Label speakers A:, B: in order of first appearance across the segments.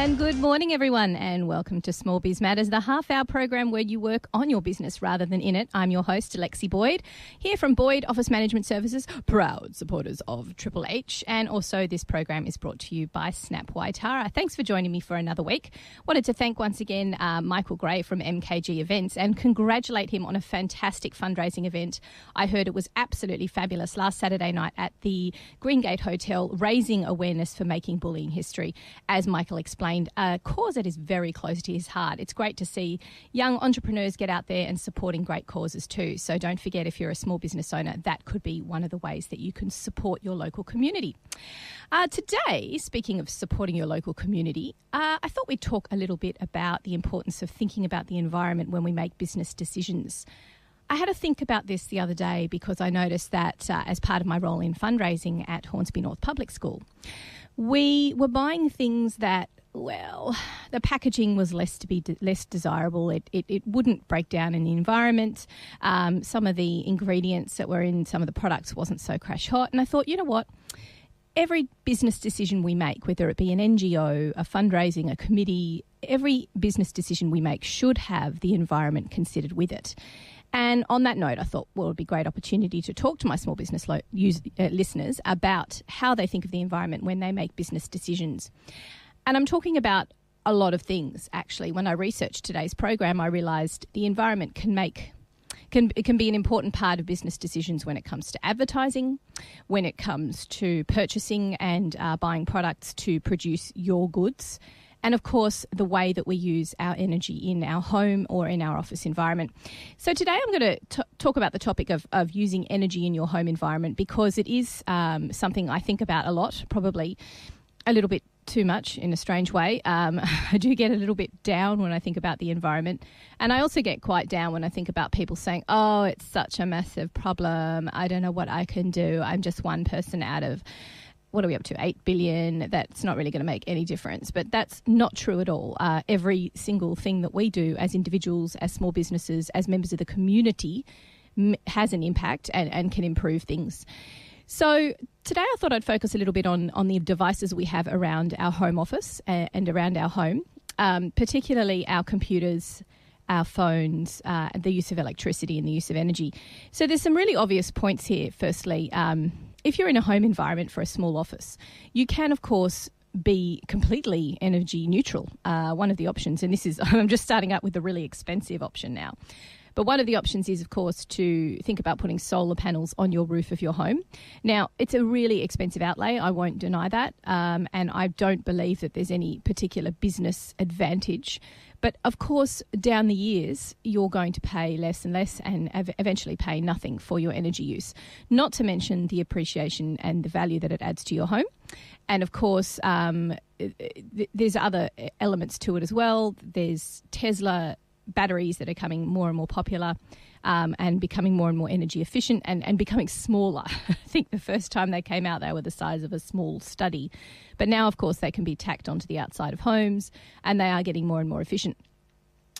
A: And good morning, everyone, and welcome to Small Biz Matters, the half-hour program where you work on your business rather than in it. I'm your host, Alexi Boyd, here from Boyd Office Management Services, proud supporters of Triple H. And also this program is brought to you by Snap Waitara. Thanks for joining me for another week. Wanted to thank once again Michael Gray from MKG Events and congratulate him on a fantastic fundraising event. I heard it was absolutely fabulous last Saturday night at the Greengate Hotel, raising awareness for making bullying history. As Michael explained, a cause that is very close to his heart. It's great to see young entrepreneurs get out there and supporting great causes too. So don't forget, if you're a small business owner, that could be one of the ways that you can support your local community. Today, speaking of supporting your local community, I thought we'd talk a little bit about the importance of thinking about the environment when we make business decisions. I had to think about this the other day because I noticed that as part of my role in fundraising at Hornsby North Public School, we were buying things that, well, the packaging was less desirable. It wouldn't break down in the environment. Some of the ingredients that were in some of the products wasn't so crash hot. And I thought, you know what? Every business decision we make, whether it be an NGO, a fundraising, a committee, every business decision we make should have the environment considered with it. And on that note, I thought, well, it would be a great opportunity to talk to my small business listeners about how they think of the environment when they make business decisions. And I'm talking about a lot of things, actually. When I researched today's program, I realised the environment can be an important part of business decisions when it comes to advertising, when it comes to purchasing and buying products to produce your goods, and of course, the way that we use our energy in our home or in our office environment. So today I'm going to talk about the topic of using energy in your home environment because it is something I think about a lot, probably a little bit too much in a strange way. I do get a little bit down when I think about the environment. And I also get quite down when I think about people saying, oh, it's such a massive problem. I don't know what I can do. I'm just one person out of, what are we up to, 8 billion? That's not really going to make any difference. But that's not true at all. Every single thing that we do as individuals, as small businesses, as members of the community has an impact and can improve things. So today I thought I'd focus a little bit on the devices we have around our home office and around our home, particularly our computers, our phones, the use of electricity and the use of energy. So there's some really obvious points here. Firstly, if you're in a home environment for a small office, you can, of course, be completely energy neutral. One of the options, and this is, I'm just starting up with the really expensive option now. But one of the options is, of course, to think about putting solar panels on your roof of your home. Now, it's a really expensive outlay. I won't deny that. And I don't believe that there's any particular business advantage. But, of course, down the years, you're going to pay less and less and eventually pay nothing for your energy use, not to mention the appreciation and the value that it adds to your home. And, of course, there's other elements to it as well. There's Tesla batteries that are coming more and more popular and becoming more and more energy efficient and becoming smaller. I think the first time they came out, they were the size of a small study. But now, of course, they can be tacked onto the outside of homes and they are getting more and more efficient.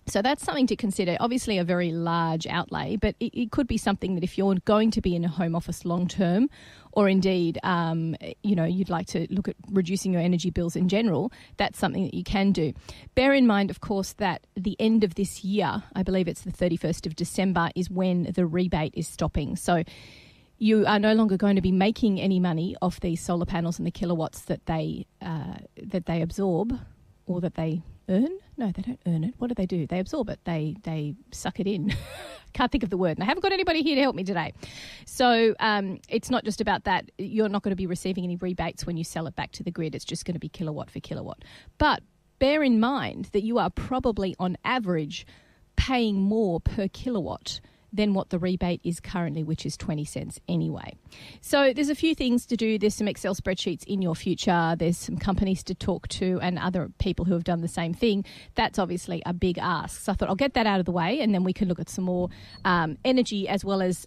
A: So that's something to consider. Obviously a very large outlay, but it could be something that if you're going to be in a home office long term, or indeed, you'd like to look at reducing your energy bills in general, that's something that you can do. Bear in mind, of course, that the end of this year, I believe it's the 31st of December, is when the rebate is stopping. So you are no longer going to be making any money off these solar panels and the kilowatts that they absorb or that they earn. No, they don't earn it. What do? They absorb it. They suck it in. Can't think of the word. And I haven't got anybody here to help me today. So it's not just about that. You're not going to be receiving any rebates when you sell it back to the grid. It's just going to be kilowatt for kilowatt. But bear in mind that you are probably on average paying more per kilowatt than what the rebate is currently, which is 20 cents anyway. So there's a few things to do. There's some Excel spreadsheets in your future. There's some companies to talk to and other people who have done the same thing. That's obviously a big ask. So I thought I'll get that out of the way and then we can look at some more energy as well as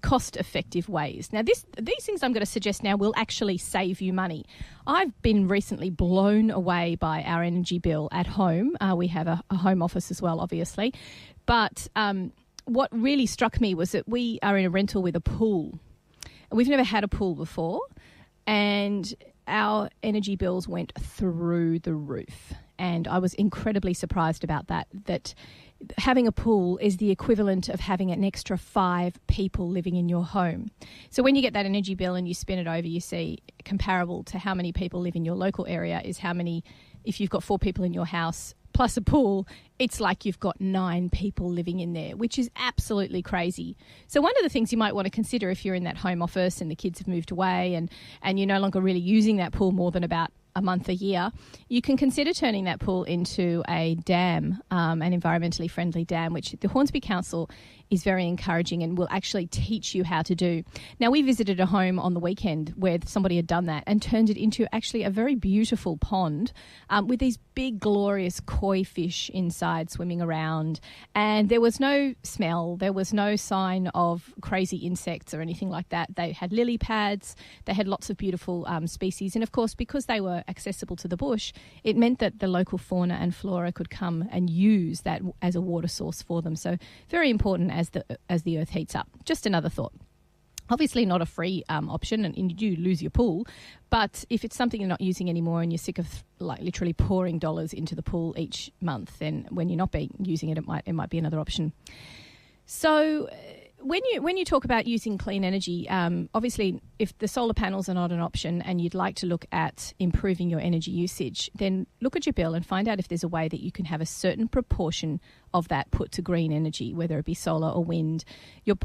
A: cost-effective ways. Now, these things I'm going to suggest now will actually save you money. I've been recently blown away by our energy bill at home. We have a home office as well, obviously. But what really struck me was that we are in a rental with a pool. We've never had a pool before. And our energy bills went through the roof. And I was incredibly surprised about that having a pool is the equivalent of having an extra 5 people living in your home. So when you get that energy bill and you spin it over, you see comparable to how many people live in your local area is how many, if you've got 4 people in your house plus a pool, it's like you've got 9 people living in there, which is absolutely crazy. So one of the things you might want to consider if you're in that home office and the kids have moved away and you're no longer really using that pool more than about a month a year, you can consider turning that pool into a dam, an environmentally friendly dam, which the Hornsby Council is very encouraging and will actually teach you how to do. Now, we visited a home on the weekend where somebody had done that and turned it into actually a very beautiful pond with these big, glorious koi fish inside swimming around. And there was no smell. There was no sign of crazy insects or anything like that. They had lily pads. They had lots of beautiful species. And, of course, because they were accessible to the bush, it meant that the local fauna and flora could come and use that as a water source for them. So very important as the earth heats up. Just another thought. Obviously not a free option, and you do lose your pool, but if it's something you're not using anymore and you're sick of like literally pouring dollars into the pool each month, then when you're not using it, it might be another option. So when you talk about using clean energy, obviously if the solar panels are not an option and you'd like to look at improving your energy usage, then look at your bill and find out if there's a way that you can have a certain proportion of that put to green energy, whether it be solar or wind.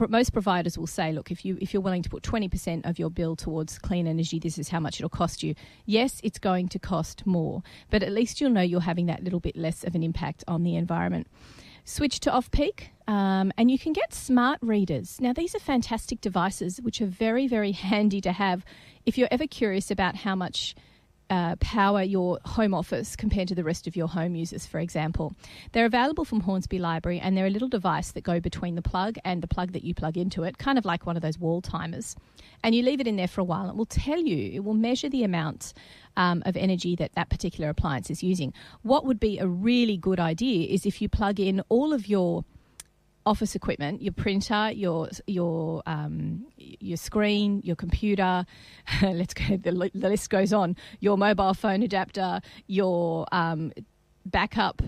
A: Most providers will say, look, if you're willing to put 20% of your bill towards clean energy, this is how much it'll cost you. Yes, it's going to cost more, but at least you'll know you're having that little bit less of an impact on the environment. Switch to off-peak, and you can get smart readers. Now, these are fantastic devices which are very, very handy to have if you're ever curious about how much power your home office compared to the rest of your home uses, for example. They're available from Hornsby Library, and they're a little device that go between the plug and the plug that you plug into it, kind of like one of those wall timers. And you leave it in there for a while. It will tell you, it will measure the amount of energy that particular appliance is using. What would be a really good idea is if you plug in all of your office equipment, your printer, your screen, your computer, let's go, the list goes on, your mobile phone adapter, your backup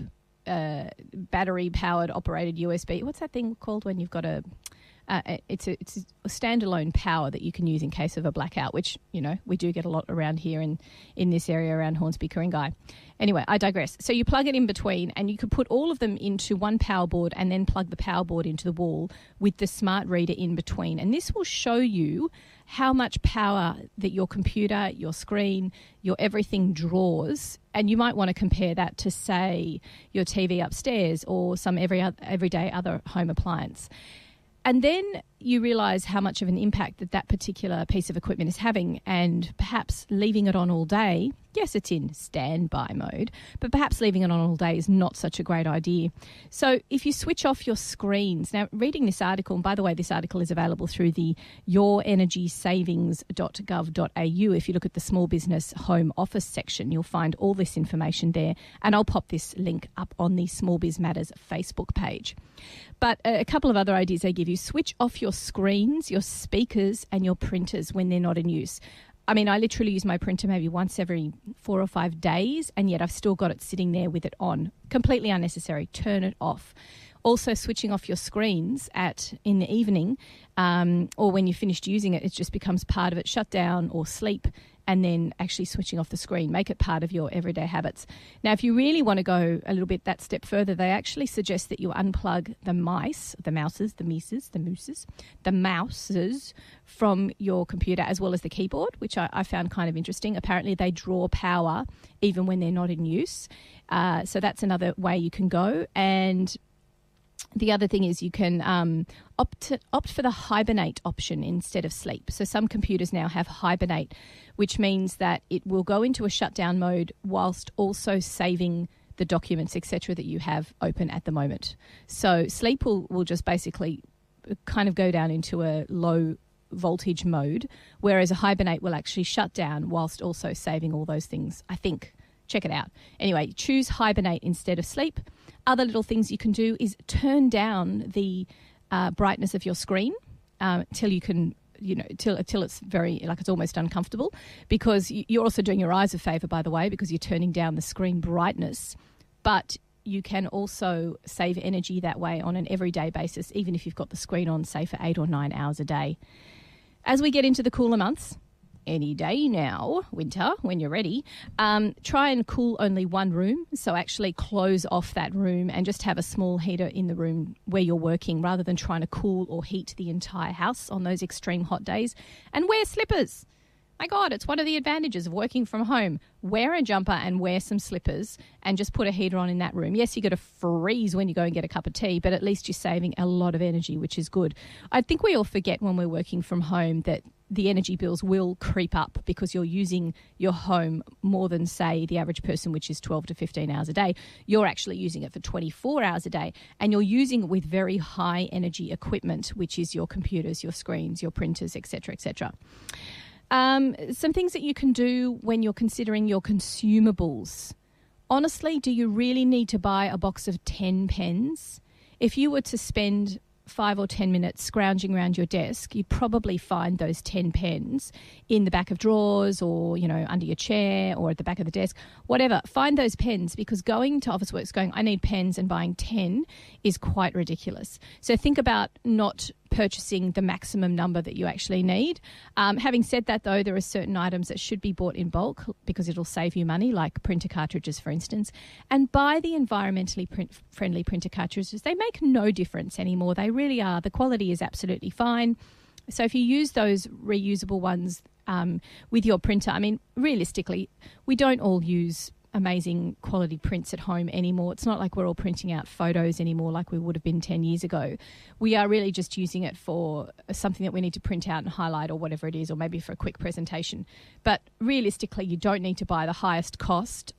A: battery-powered operated USB. What's that thing called when you've got it's a standalone power that you can use in case of a blackout, which, we do get a lot around here in this area around Hornsby, Ku-ring-gai. Anyway, I digress. So you plug it in between and you could put all of them into one power board and then plug the power board into the wall with the smart reader in between. And this will show you how much power that your computer, your screen, your everything draws. And you might want to compare that to, say, your TV upstairs or some everyday other home appliance. And then you realise how much of an impact that particular piece of equipment is having, and perhaps leaving it on all day. Yes, it's in standby mode, but perhaps leaving it on all day is not such a great idea. So if you switch off your screens, now reading this article, and by the way, this article is available through the yourenergysavings.gov.au. If you look at the small business home office section, you'll find all this information there. And I'll pop this link up on the Small Biz Matters Facebook page. But a couple of other ideas they give you: switch off your screens, your speakers, and your printers when they're not in use. I mean, I literally use my printer maybe once every 4 or 5 days, and yet I've still got it sitting there with it on. Completely unnecessary. Turn it off. Also, switching off your screens in the evening or when you're finished using it, it just becomes part of it. Shut down or sleep, and then actually switching off the screen. Make it part of your everyday habits. Now, if you really want to go a little bit that step further, they actually suggest that you unplug the mouse from your computer as well as the keyboard, which I found kind of interesting. Apparently, they draw power even when they're not in use. So that's another way you can go. And the other thing is you can opt for the hibernate option instead of sleep. So some computers now have hibernate, which means that it will go into a shutdown mode whilst also saving the documents, etc., that you have open at the moment. So sleep will just basically kind of go down into a low voltage mode, whereas a hibernate will actually shut down whilst also saving all those things, I think. Check it out. Anyway, choose hibernate instead of sleep. Other little things you can do is turn down the brightness of your screen till you can till it's very, like, it's almost uncomfortable, because you're also doing your eyes a favour, by the way, because you're turning down the screen brightness. But you can also save energy that way on an everyday basis, even if you've got the screen on, say, for 8 or 9 hours a day. As we get into the cooler months, any day now, winter, when you're ready, try and cool only one room. So actually close off that room and just have a small heater in the room where you're working, rather than trying to cool or heat the entire house on those extreme hot days. And wear slippers. My God, it's one of the advantages of working from home. Wear a jumper and wear some slippers and just put a heater on in that room. Yes, you're going to freeze when you go and get a cup of tea, but at least you're saving a lot of energy, which is good. I think we all forget when we're working from home that the energy bills will creep up because you're using your home more than, say, the average person, which is 12 to 15 hours a day. You're actually using it for 24 hours a day, and you're using it with very high energy equipment, which is your computers, your screens, your printers, etc., etc. Some things that you can do when you're considering your consumables. Honestly, do you really need to buy a box of 10 pens? If you were to spend 5 or 10 minutes scrounging around your desk, you'd probably find those 10 pens in the back of drawers, or, under your chair, or at the back of the desk, whatever. Find those pens, because going to Officeworks going, I need pens, and buying 10 is quite ridiculous. So think about not purchasing the maximum number that you actually need. Having said that, though, there are certain items that should be bought in bulk because it'll save you money, like printer cartridges, for instance. And buy the environmentally friendly printer cartridges. They make no difference anymore. They really are. The quality is absolutely fine. So if you use those reusable ones with your printer, I mean, realistically, we don't all use amazing quality prints at home anymore. It's not like we're all printing out photos anymore like we would have been 10 years ago. We are really just using it for something that we need to print out and highlight, or whatever it is, or maybe for a quick presentation. But realistically, you don't need to buy the highest cost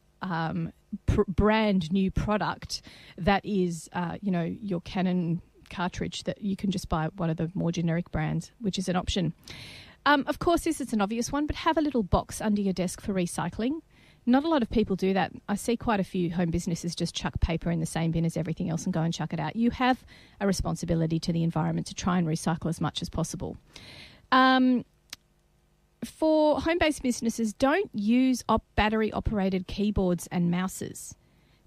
A: brand new product that is, your Canon cartridge, that you can just buy one of the more generic brands, which is an option. Of course, this is an obvious one, but have a little box under your desk for recycling. Not a lot of people do that. I see quite a few home businesses just chuck paper in the same bin as everything else and go and chuck it out. You have a responsibility to the environment to try and recycle as much as possible. For home-based businesses, don't use battery-operated keyboards and mouses,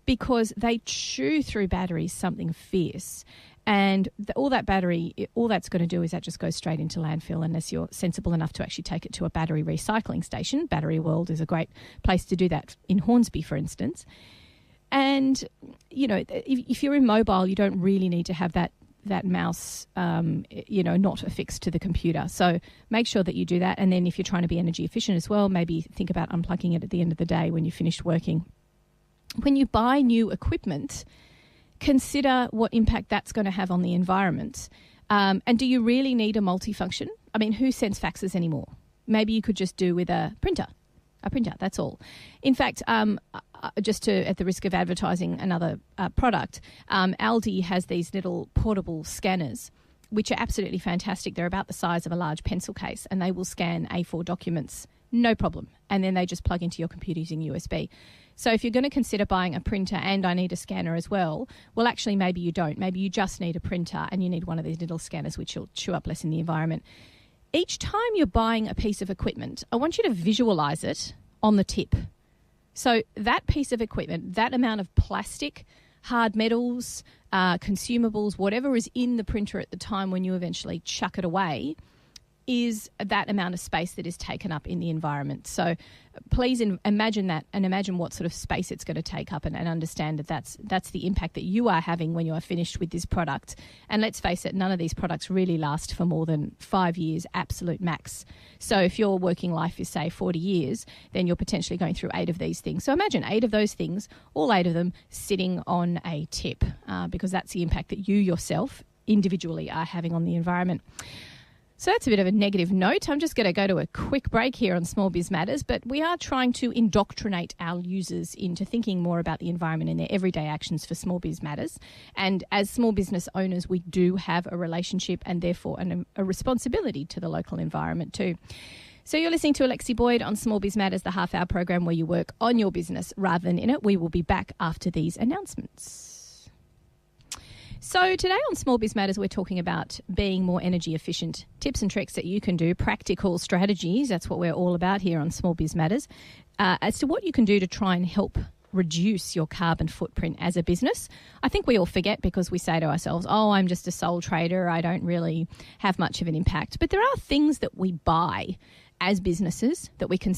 A: because they chew through batteries something fierce. And all that battery, all that's going to do is that just goes straight into landfill, unless you're sensible enough to actually take it to a battery recycling station. Battery World is a great place to do that in Hornsby, for instance. And, if you're in mobile, you don't really need to have that mouse, not affixed to the computer. So make sure that you do that. And then if you're trying to be energy efficient as well, maybe think about unplugging it at the end of the day when you've finished working. When you buy new equipment, consider what impact that's going to have on the environment. And do you really need a multifunction? I mean, who sends faxes anymore? Maybe you could just do with a printer, that's all. In fact, at the risk of advertising another product, Aldi has these little portable scanners, which are absolutely fantastic. They're about the size of a large pencil case, and they will scan A4 documents, no problem. And then they just plug into your computer using USB. So if you're going to consider buying a printer and I need a scanner as well, actually maybe you don't. Maybe you just need a printer and you need one of these little scanners which will chew up less in the environment. Each time you're buying a piece of equipment, I want you to visualize it on the tip. So that piece of equipment, that amount of plastic, hard metals, consumables, whatever is in the printer at the time when you eventually chuck it away, is that amount of space that is taken up in the environment. So please imagine that, and imagine what sort of space it's going to take up, and understand that that's the impact that you are having when you are finished with this product. And let's face it, none of these products really last for more than 5 years, absolute max. So if your working life is, say, 40 years, then you're potentially going through 8 of these things. So imagine 8 of those things, all 8 of them sitting on a tip, because that's the impact that you yourself individually are having on the environment. So that's a bit of a negative note. I'm just going to go to a quick break here on Small Biz Matters, but we are trying to indoctrinate our users into thinking more about the environment in their everyday actions for Small Biz Matters. And as small business owners, we do have a relationship and therefore a responsibility to the local environment too. So you're listening to Alexi Boyd on Small Biz Matters, the half-hour program where you work on your business rather than in it. We will be back after these announcements. So today on Small Biz Matters, we're talking about being more energy efficient, tips and tricks that you can do, practical strategies. That's what we're all about here on Small Biz Matters, as to what you can do to try and help reduce your carbon footprint as a business. I think we all forget because we say to ourselves, oh, I'm just a sole trader. I don't really have much of an impact. But there are things that we buy as businesses that we can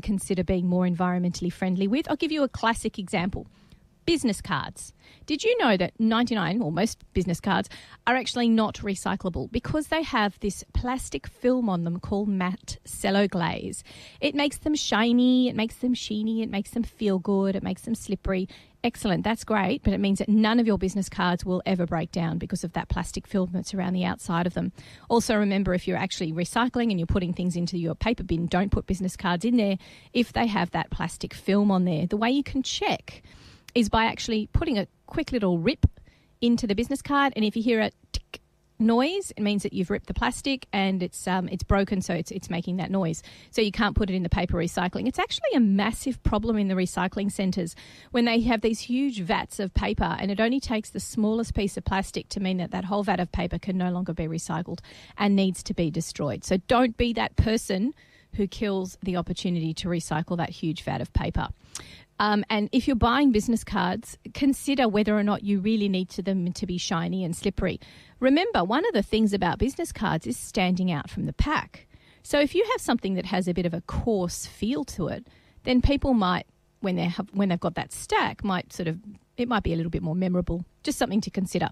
A: consider being more environmentally friendly with. I'll give you a classic example. Business cards. Did you know that 99 or most business cards are actually not recyclable because they have this plastic film on them called matte cello glaze? It makes them shiny, it makes them sheeny, it makes them feel good, it makes them slippery. Excellent, that's great, but it means that none of your business cards will ever break down because of that plastic film that's around the outside of them. Also remember, if you're actually recycling and you're putting things into your paper bin, don't put business cards in there if they have that plastic film on there. The way you can check is by actually putting a quick little rip into the business card, and if you hear a tick noise, it means that you've ripped the plastic and it's broken, so it's making that noise. So you can't put it in the paper recycling. It's actually a massive problem in the recycling centres when they have these huge vats of paper, and it only takes the smallest piece of plastic to mean that that whole vat of paper can no longer be recycled and needs to be destroyed. So don't be that person who kills the opportunity to recycle that huge vat of paper. And if you're buying business cards, consider whether or not you really need them to be shiny and slippery. Remember, one of the things about business cards is standing out from the pack. So if you have something that has a bit of a coarse feel to it, then people might, when they've got that stack, it might be a little bit more memorable. Just something to consider.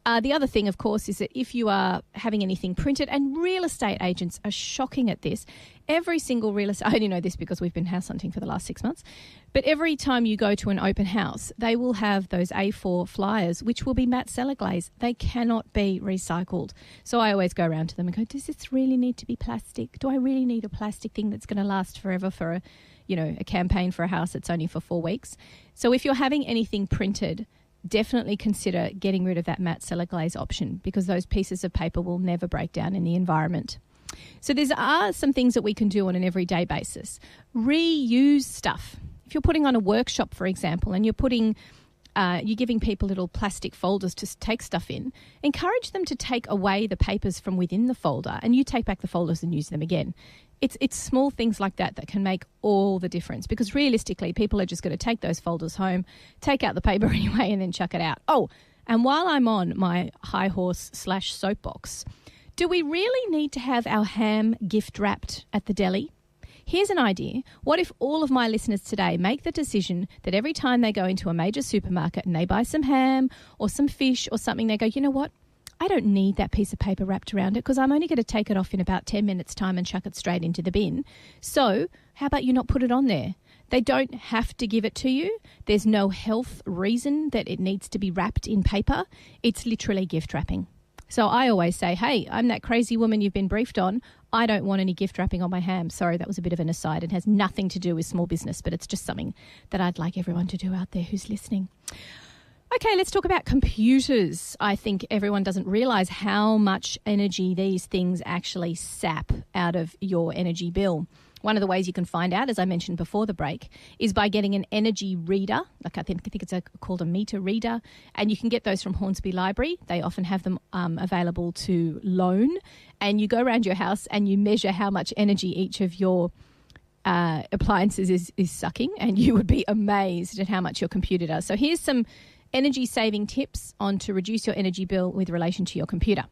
A: The other thing, of course, is that if you are having anything printed, and real estate agents are shocking at this, every single real estate, I only know this because we've been house hunting for the last 6 months, but every time you go to an open house, they will have those A4 flyers, which will be matte cello glaze. They cannot be recycled. So I always go around to them and go, does this really need to be plastic? Do I really need a plastic thing that's going to last forever for a campaign for a house that's only for 4 weeks? So if you're having anything printed, definitely consider getting rid of that matte cello glaze option because those pieces of paper will never break down in the environment. So there are some things that we can do on an everyday basis. Reuse stuff. If you're putting on a workshop, for example, and you're giving people little plastic folders to take stuff in, encourage them to take away the papers from within the folder and you take back the folders and use them again. It's small things like that can make all the difference because realistically, people are just going to take those folders home, take out the paper anyway, and then chuck it out. Oh, and while I'm on my high horse / soapbox, do we really need to have our ham gift wrapped at the deli? Here's an idea. What if all of my listeners today make the decision that every time they go into a major supermarket and they buy some ham or some fish or something, they go, you know what? I don't need that piece of paper wrapped around it because I'm only going to take it off in about 10 minutes' time and chuck it straight into the bin. So how about you not put it on there? They don't have to give it to you. There's no health reason that it needs to be wrapped in paper. It's literally gift wrapping. So I always say, hey, I'm that crazy woman you've been briefed on. I don't want any gift wrapping on my ham. Sorry, that was a bit of an aside. It has nothing to do with small business, but it's just something that I'd like everyone to do out there who's listening. Okay, let's talk about computers. I think everyone doesn't realise how much energy these things actually sap out of your energy bill. One of the ways you can find out, as I mentioned before the break, is by getting an energy reader. Like I think it's called a meter reader, and you can get those from Hornsby Library. They often have them available to loan, and you go around your house and you measure how much energy each of your appliances is sucking, and you would be amazed at how much your computer does. So here's some energy saving tips on to reduce your energy bill with relation to your computer.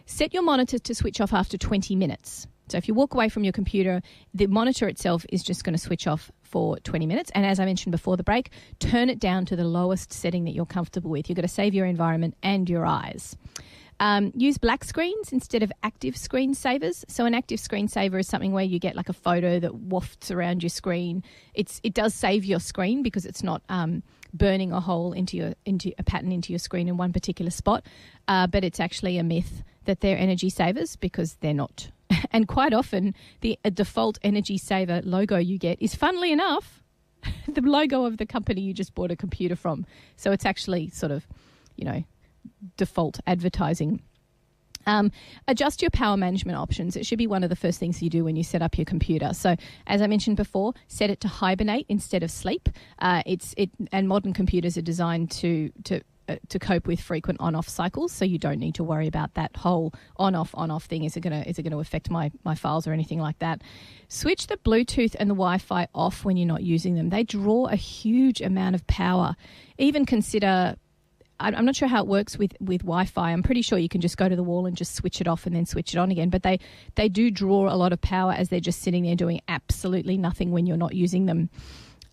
A: Set your monitor to switch off after 20 minutes. So if you walk away from your computer, the monitor itself is just going to switch off for 20 minutes. And as I mentioned before the break, turn it down to the lowest setting that you're comfortable with. You're going to save your environment and your eyes. Use black screens instead of active screensavers. So an active screensaver is something where you get like a photo that wafts around your screen. It does save your screen because it's not burning a hole into a pattern into your screen in one particular spot. But it's actually a myth that they're energy savers because they're not. And quite often, the default energy saver logo you get is, funnily enough, the logo of the company you just bought a computer from. So it's actually sort of, default advertising. Adjust your power management options. It should be one of the first things you do when you set up your computer. So as I mentioned before, set it to hibernate instead of sleep. And modern computers are designed to to cope with frequent on-off cycles, so you don't need to worry about that whole on-off thing. Is it going to affect my files or anything like that? Switch the Bluetooth and the Wi-Fi off when you're not using them. They draw a huge amount of power. Even consider, I'm not sure how it works with Wi-Fi. I'm pretty sure you can just go to the wall and just switch it off and then switch it on again. But they do draw a lot of power as they're just sitting there doing absolutely nothing when you're not using them.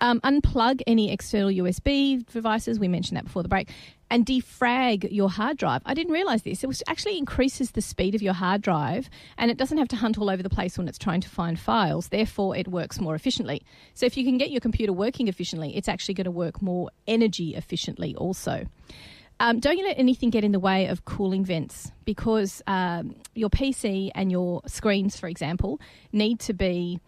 A: Unplug any external USB devices. We mentioned that before the break. And defrag your hard drive. I didn't realise this. It actually increases the speed of your hard drive, and it doesn't have to hunt all over the place when it's trying to find files. Therefore, it works more efficiently. So if you can get your computer working efficiently, it's actually going to work more energy efficiently also. Don't let anything get in the way of cooling vents, because your PC and your screens, for example, need to be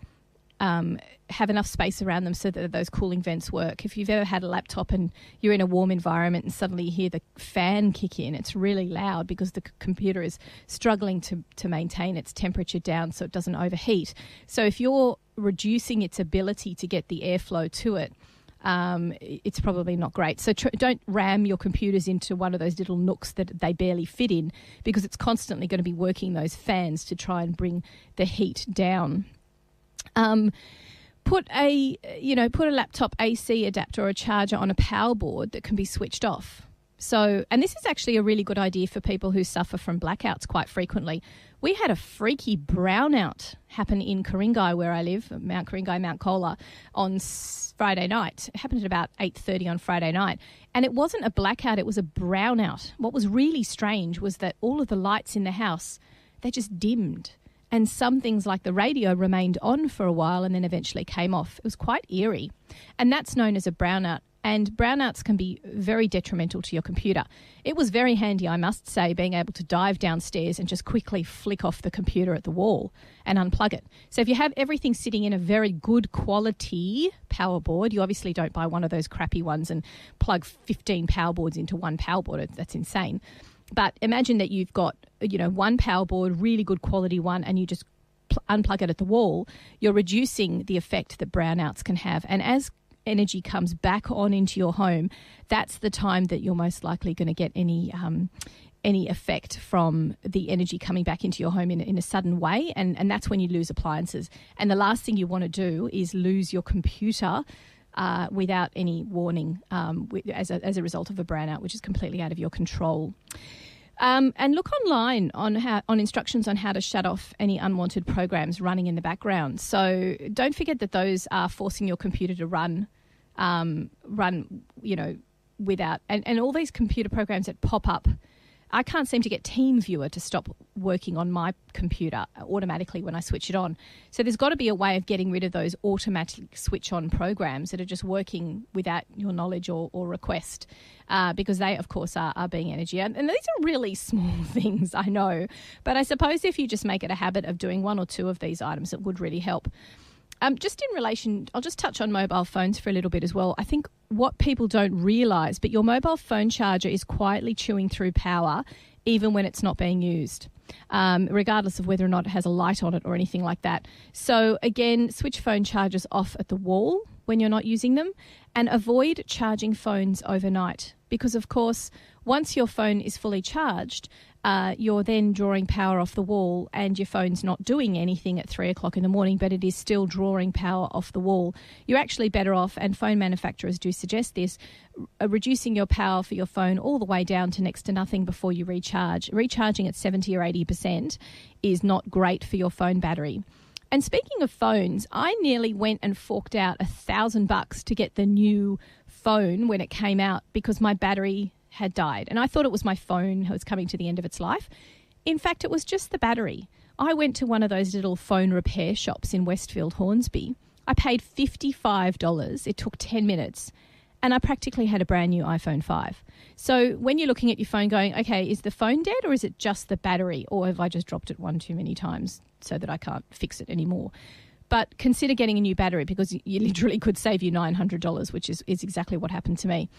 A: have enough space around them so that those cooling vents work. If you've ever had a laptop and you're in a warm environment and suddenly you hear the fan kick in, it's really loud because the computer is struggling to maintain its temperature down so it doesn't overheat. So if you're reducing its ability to get the airflow to it, it's probably not great. So don't ram your computers into one of those little nooks that they barely fit in, because it's constantly going to be working those fans to try and bring the heat down. Put a laptop AC adapter or a charger on a power board that can be switched off. So, and this is actually a really good idea for people who suffer from blackouts quite frequently. We had a freaky brownout happen in Ku-ring-gai, where I live, Mount Ku-ring-gai, Mount Kola, on Friday night. It happened at about 8:30 on Friday night. And it wasn't a blackout, it was a brownout. What was really strange was that all of the lights in the house, they just dimmed. And some things like the radio remained on for a while and then eventually came off. It was quite eerie. And that's known as a brownout. And brownouts can be very detrimental to your computer. It was very handy, I must say, being able to dive downstairs and just quickly flick off the computer at the wall and unplug it. So if you have everything sitting in a very good quality power board, you obviously don't buy one of those crappy ones and plug 15 power boards into one power board. That's insane. But imagine that you've got, one power board, really good quality one, and you just unplug it at the wall. You're reducing the effect that brownouts can have. And as energy comes back on into your home, that's the time that you're most likely going to get any effect from the energy coming back into your home in a sudden way. And that's when you lose appliances. And the last thing you want to do is lose your computer without any warning as a result of a brownout, which is completely out of your control. And look online on instructions on how to shut off any unwanted programs running in the background. So don't forget that those are forcing your computer to run, without, and all these computer programs that pop up. I can't seem to get TeamViewer to stop working on my computer automatically when I switch it on. So there's got to be a way of getting rid of those automatic switch-on programs that are just working without your knowledge or request, because they, of course, are being energy. And these are really small things, I know. But I suppose if you just make it a habit of doing one or two of these items, it would really help. Just in relation, I'll just touch on mobile phones for a little bit as well. I think what people don't realise, but your mobile phone charger is quietly chewing through power even when it's not being used, regardless of whether or not it has a light on it or anything like that. So again, switch phone chargers off at the wall when you're not using them, and avoid charging phones overnight, because of course, once your phone is fully charged, you're then drawing power off the wall, and your phone's not doing anything at 3 o'clock in the morning, but it is still drawing power off the wall. You're actually better off, and phone manufacturers do suggest this, reducing your power for your phone all the way down to next to nothing before you recharge. Recharging at 70 or 80% is not great for your phone battery. And speaking of phones, I nearly went and forked out $1,000 to get the new phone when it came out because my battery had died. And I thought it was my phone that was coming to the end of its life. In fact, it was just the battery. I went to one of those little phone repair shops in Westfield, Hornsby. I paid $55. It took 10 minutes. And I practically had a brand new iPhone 5. So when you're looking at your phone going, okay, is the phone dead or is it just the battery? Or have I just dropped it one too many times so that I can't fix it anymore? But consider getting a new battery, because you literally could save you $900, which is exactly what happened to me.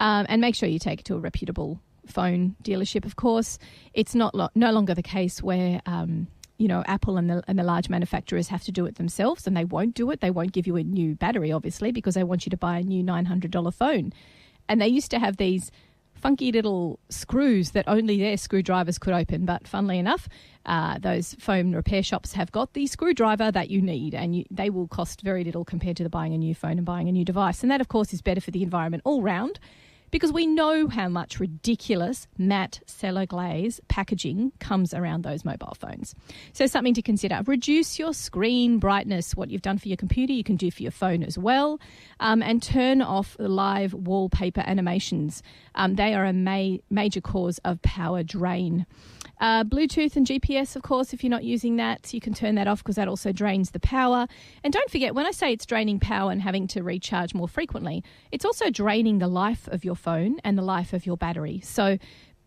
A: And make sure you take it to a reputable phone dealership, of course. It's no longer the case where Apple and the large manufacturers have to do it themselves, and they won't do it. They won't give you a new battery, obviously, because they want you to buy a new $900 phone. And they used to have these funky little screws that only their screwdrivers could open. But funnily enough, those phone repair shops have got the screwdriver that you need, and they will cost very little compared to buying a new phone and buying a new device. And that, of course, is better for the environment all round, because we know how much ridiculous matte cellar glaze packaging comes around those mobile phones. So something to consider. Reduce your screen brightness. What you've done for your computer, you can do for your phone as well. And turn off the live wallpaper animations. They are a major cause of power drain. Bluetooth and GPS, of course, if you're not using that, you can turn that off because that also drains the power. And don't forget, when I say it's draining power and having to recharge more frequently, it's also draining the life of your phone and the life of your battery. So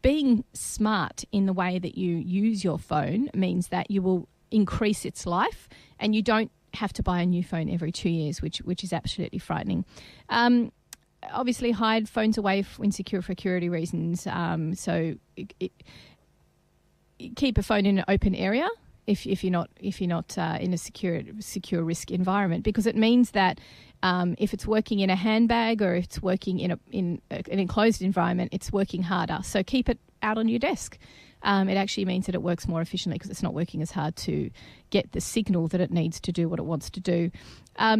A: being smart in the way that you use your phone means that you will increase its life, and you don't have to buy a new phone every 2 years, which is absolutely frightening. Obviously, hide phones away for security reasons. Keep a phone in an open area if you're not in a secure risk environment, because it means that if it's working in a handbag or if it's working in an enclosed environment, it's working harder. So keep it out on your desk. It actually means that it works more efficiently because it's not working as hard to get the signal that it needs to do what it wants to do.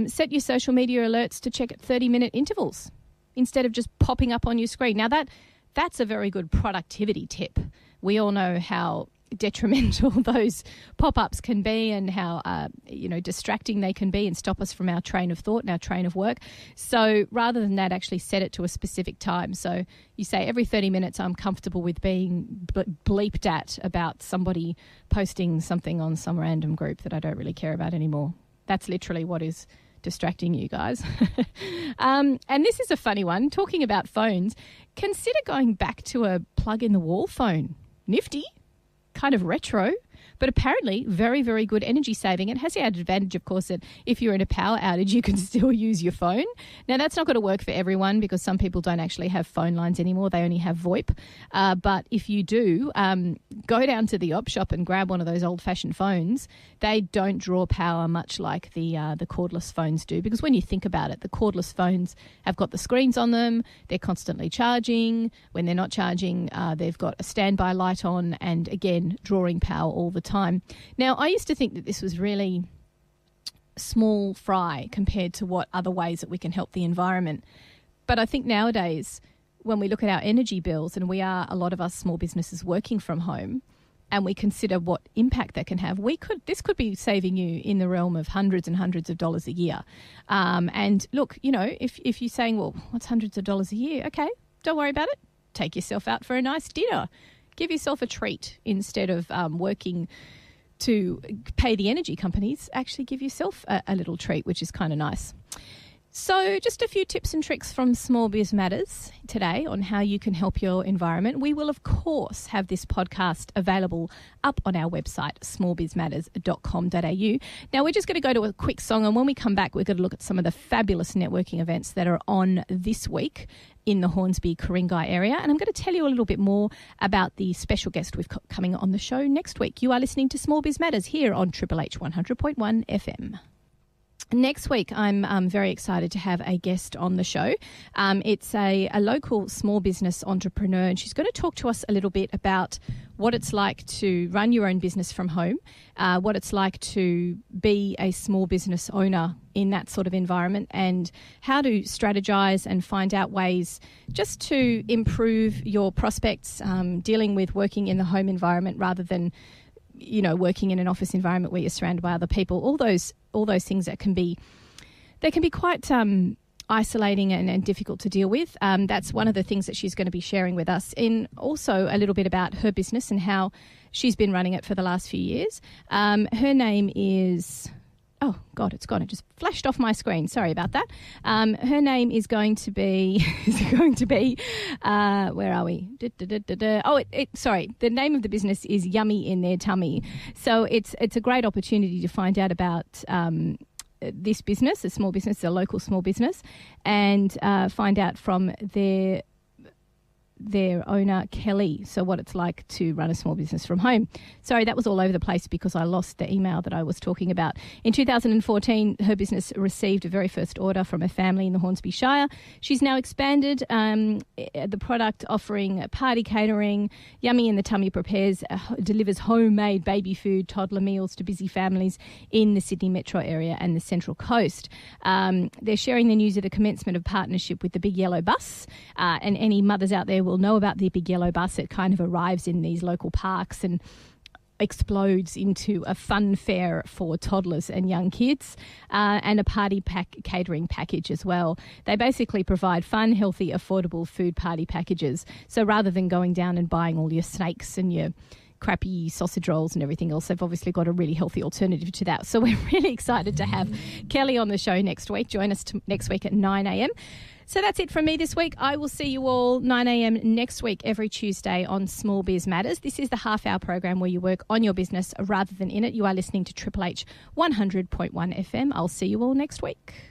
A: Set your social media alerts to check at 30-minute intervals instead of just popping up on your screen. Now that's a very good productivity tip. We all know how detrimental those pop-ups can be, and how distracting they can be and stop us from our train of thought and our train of work. So rather than that, actually set it to a specific time. So you say every 30 minutes I'm comfortable with being bleeped at about somebody posting something on some random group that I don't really care about anymore. That's literally what is distracting you guys. And this is a funny one. Talking about phones, consider going back to a plug-in-the-wall phone. Nifty, kind of retro, but apparently very, very good energy saving. It has the added advantage, of course, that if you're in a power outage, you can still use your phone. Now, that's not going to work for everyone because some people don't actually have phone lines anymore. They only have VoIP. But if you do, go down to the op shop and grab one of those old-fashioned phones. They don't draw power much like the cordless phones do, because when you think about it, the cordless phones have got the screens on them. They're constantly charging. When they're not charging, they've got a standby light on and, again, drawing power all the time. Now, I used to think that this was really small fry compared to what other ways that we can help the environment. But I think nowadays, when we look at our energy bills, and a lot of us small businesses working from home, and we consider what impact that can have, this could be saving you in the realm of hundreds and hundreds of dollars a year. And look, if you're saying, well, what's hundreds of dollars a year? Okay, don't worry about it. Take yourself out for a nice dinner. Give yourself a treat instead of working to pay the energy companies. Actually give yourself a little treat, which is kind of nice. So just a few tips and tricks from Small Biz Matters today on how you can help your environment. We will, of course, have this podcast available up on our website, smallbizmatters.com.au. Now, we're just going to go to a quick song, and when we come back, we're going to look at some of the fabulous networking events that are on this week in the Hornsby-Ku-ring-gai area. And I'm going to tell you a little bit more about the special guest we've got coming on the show next week. You are listening to Small Biz Matters here on Triple H 100.1 FM. Next week, I'm very excited to have a guest on the show. It's a local small business entrepreneur, and she's going to talk to us a little bit about what it's like to run your own business from home, what it's like to be a small business owner in that sort of environment, and how to strategize and find out ways just to improve your prospects, dealing with working in the home environment rather than working in an office environment where you're surrounded by other people. All those things that can be quite isolating and difficult to deal with. That's one of the things that she's going to be sharing with us. In also a little bit about her business and how she's been running it for the last few years. Her name is... Oh, God, it's gone. It just flashed off my screen. Sorry about that. Her name is going to be, where are we? Sorry. The name of the business is Yummy in Their Tummy. So it's a great opportunity to find out about this business, a small business, a local small business, and find out from their their owner, Kelly. So what it's like to run a small business from home. Sorry, that was all over the place because I lost the email that I was talking about. In 2014, her business received a very first order from a family in the Hornsby Shire. She's now expanded the product, offering party catering. Yummy in the Tummy delivers homemade baby food, toddler meals to busy families in the Sydney metro area and the Central Coast. They're sharing the news of the commencement of partnership with the Big Yellow Bus, and any mothers out there will know about the Big Yellow Bus. It kind of arrives in these local parks and explodes into a fun fair for toddlers and young kids, and a party catering package as well. They basically provide fun, healthy, affordable food party packages. So rather than going down and buying all your snakes and your crappy sausage rolls and everything else, they've obviously got a really healthy alternative to that. So we're really excited to have Kelly on the show next week. Join us next week at 9 a.m. So that's it from me this week. I will see you all 9 a.m. next week, every Tuesday on Small Biz Matters. This is the half-hour program where you work on your business rather than in it. You are listening to Triple H 100.1 FM. I'll see you all next week.